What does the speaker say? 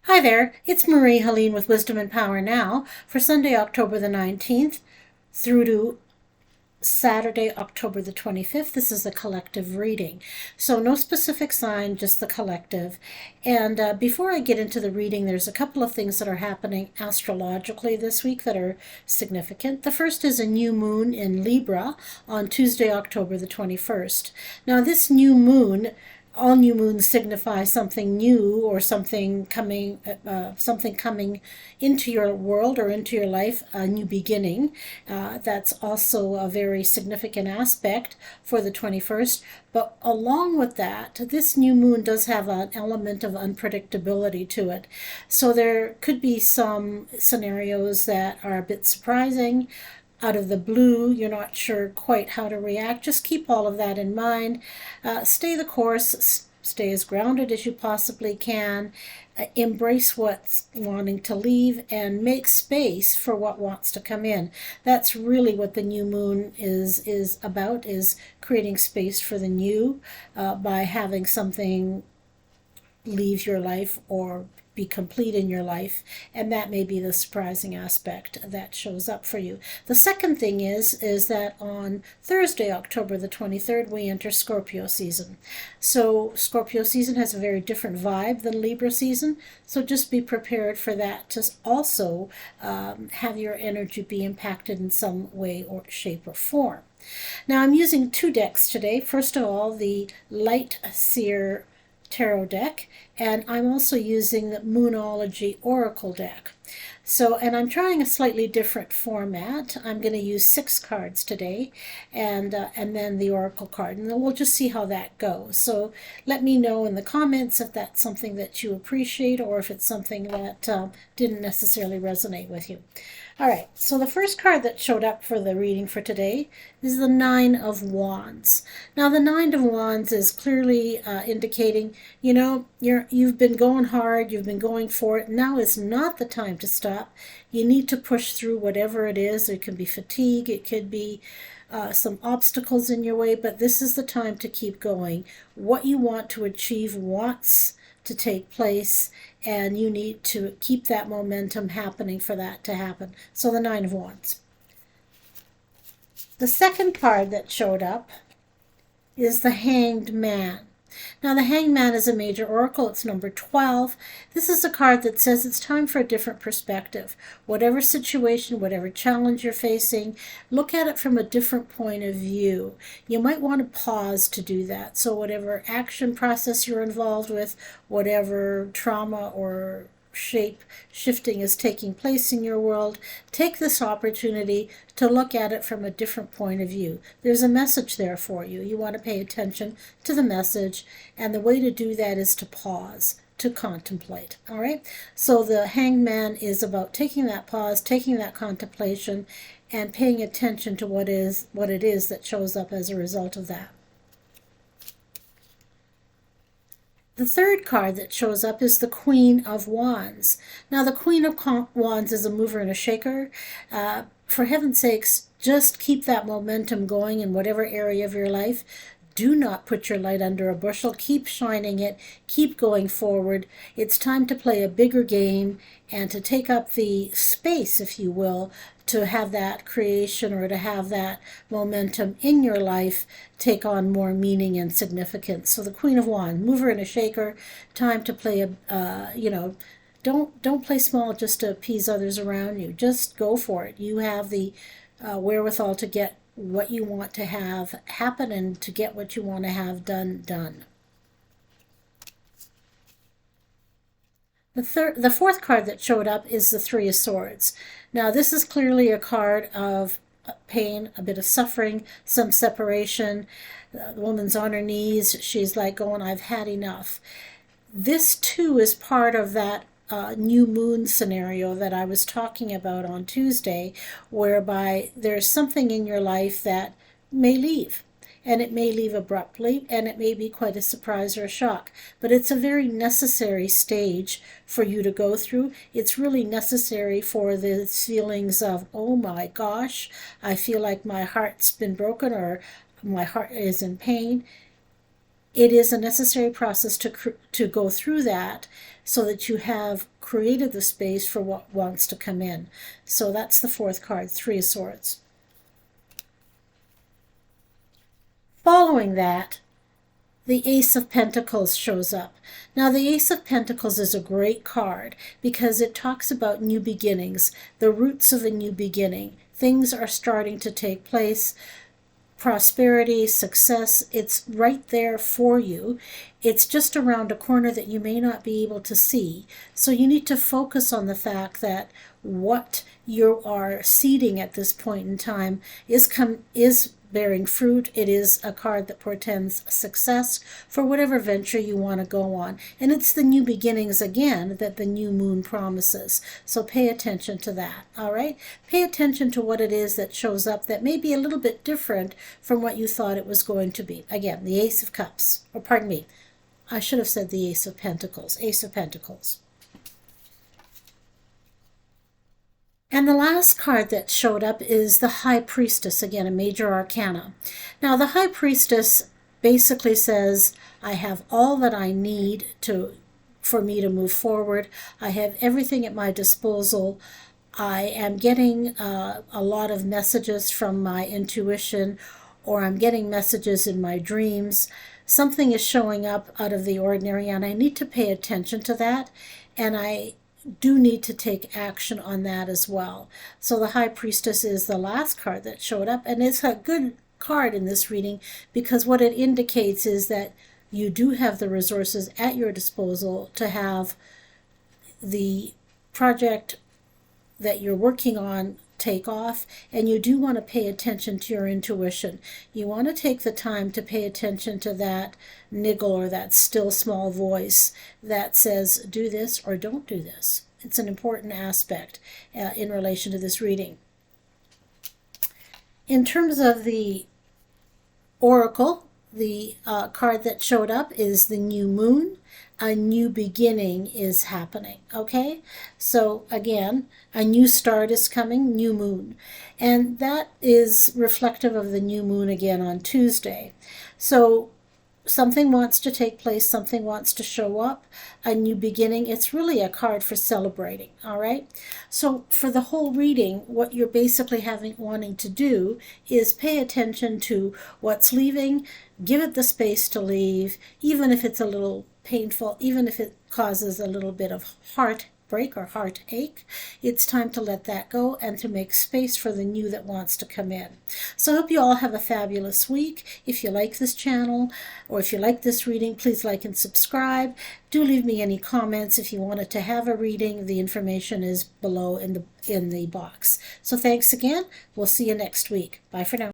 Hi there, it's Marie-Helene with Wisdom and Power Now for Sunday, October the 19th through to Saturday, October the 25th. This is a collective reading. So no specific sign, just the collective. And before I get into the reading, there's a couple of things that are happening astrologically this week that are significant. The first is a new moon in Libra on Tuesday, October the 21st. Now this new moon, all new moons signify something new or something coming into your world or into your life, a new beginning. That's also a very significant aspect for the 21st. But along with that, this new moon does have an element of unpredictability to it. So there could be some scenarios that are a bit surprising, out of the blue, you're not sure quite how to react. Just keep all of that in mind. Stay the course, stay as grounded as you possibly can. Embrace what's wanting to leave and make space for what wants to come in. That's really what the new moon is about, is creating space for the new by having something leave your life or be complete in your life, and that may be the surprising aspect that shows up for you. The second thing is that on Thursday, October the 23rd, we enter Scorpio season. So Scorpio season has a very different vibe than Libra season, so just be prepared for that to also have your energy be impacted in some way or shape or form. Now I'm using two decks today. First of all, the Light Seers Tarot deck, and I'm also using the Moonology Oracle deck. So, and I'm trying a slightly different format. I'm going to use 6 cards today, and then the Oracle card, and then we'll just see how that goes. So let me know in the comments if that's something that you appreciate or if it's something that didn't necessarily resonate with you. All right, so the first card that showed up for the reading for today is the Nine of Wands. Now, the Nine of Wands is clearly indicating, you've been going hard, you've been going for it. Now is not the time to stop. You need to push through whatever it is. It can be fatigue, it could be some obstacles in your way, but this is the time to keep going. What you want to achieve wants to take place, and you need to keep that momentum happening for that to happen. So the Nine of Wands. The second card that showed up is the Hanged Man. Now, the Hanged Man is a major oracle. It's number 12. This is a card that says it's time for a different perspective. Whatever situation, whatever challenge you're facing, look at it from a different point of view. You might want to pause to do that. So whatever action process you're involved with, whatever trauma or shifting is taking place in your world, take this opportunity to look at it from a different point of view. There's a message there for you. You want to pay attention to the message, and the way to do that is to pause, to contemplate. All right? So the Hanged Man is about taking that pause, taking that contemplation, and paying attention to what it is that shows up as a result of that. The third card that shows up is the Queen of Wands. Now, the Queen of Wands is a mover and a shaker. For heaven's sakes, just keep that momentum going in whatever area of your life. Do not put your light under a bushel. Keep shining it. Keep going forward. It's time to play a bigger game and to take up the space, if you will, to have that creation or to have that momentum in your life take on more meaning and significance. So the Queen of Wands, mover and a shaker, time to play don't play small just to appease others around you. Just go for it. You have the wherewithal to get what you want to have happen and to get what you want to have done. The fourth card that showed up is the Three of Swords. Now, this is clearly a card of pain, a bit of suffering, some separation. The woman's on her knees. She's like going, I've had enough. This, too, is part of that new moon scenario that I was talking about on Tuesday, whereby there's something in your life that may leave. And it may leave abruptly, and it may be quite a surprise or a shock. But it's a very necessary stage for you to go through. It's really necessary for the feelings of, oh my gosh, I feel like my heart's been broken or my heart is in pain. it is a necessary process to go through that so that you have created the space for what wants to come in. So that's the fourth card, Three of Swords. Following that, the Ace of Pentacles shows up. Now, the Ace of Pentacles is a great card because it talks about new beginnings, the roots of a new beginning. Things are starting to take place. Prosperity, success, it's right there for you. It's just around a corner that you may not be able to see. So you need to focus on the fact that what you are seeding at this point in time is bearing fruit. It is a card that portends success for whatever venture you want to go on. And it's the new beginnings again that the new moon promises. So pay attention to that, all right? Pay attention to what it is that shows up that may be a little bit different from what you thought it was going to be. Again, the Ace of Cups, or pardon me, I should have said the Ace of Pentacles, Ace of Pentacles. And the last card that showed up is the High Priestess, again, a major arcana. Now, the High Priestess basically says, I have all that I need for me to move forward. I have everything at my disposal. I am getting a lot of messages from my intuition, or I'm getting messages in my dreams. Something is showing up out of the ordinary, and I need to pay attention to that. And I do need to take action on that as well. So the High Priestess is the last card that showed up, and it's a good card in this reading because what it indicates is that you do have the resources at your disposal to have the project that you're working on take off, and you do want to pay attention to your intuition. You want to take the time to pay attention to that niggle or that still small voice that says do this or don't do this. It's an important aspect in relation to this reading. In terms of the Oracle, the card that showed up is the new moon. A new beginning is happening, okay? So again, a new start is coming, new moon. And that is reflective of the new moon again on Tuesday. So something wants to take place, something wants to show up, a new beginning. It's really a card for celebrating, all right? So for the whole reading, what you're basically wanting to do is pay attention to what's leaving, give it the space to leave, even if it's a little painful, even if it causes a little bit of heartbreak or heartache. It's time to let that go and to make space for the new that wants to come in. So I hope you all have a fabulous week. If you like this channel or if you like this reading, please like and subscribe. Do leave me any comments if you wanted to have a reading. The information is below in the box. So thanks again. We'll see you next week. Bye for now.